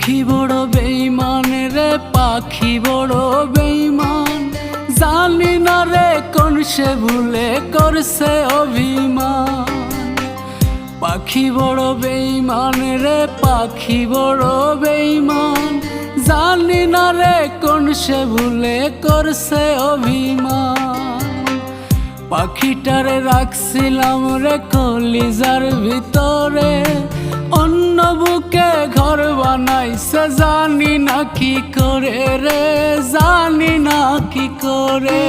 পাখি বড় বেঈমান রে, পাখি বড় বেঈমান, জানি না রে কোন সে ভুলে করছে অভিমান। পাখি বড় বেঈমান রে, পাখি বড় বেঈমান, জানি না রে কোন সে ভুলে করছে অভিমান। পাখিটারে রাখছিলাম রে কলিজার ভিতরে, অন্য বুকে ঘর বানাইছে জানি না কি করে রে, জানি না কি করে।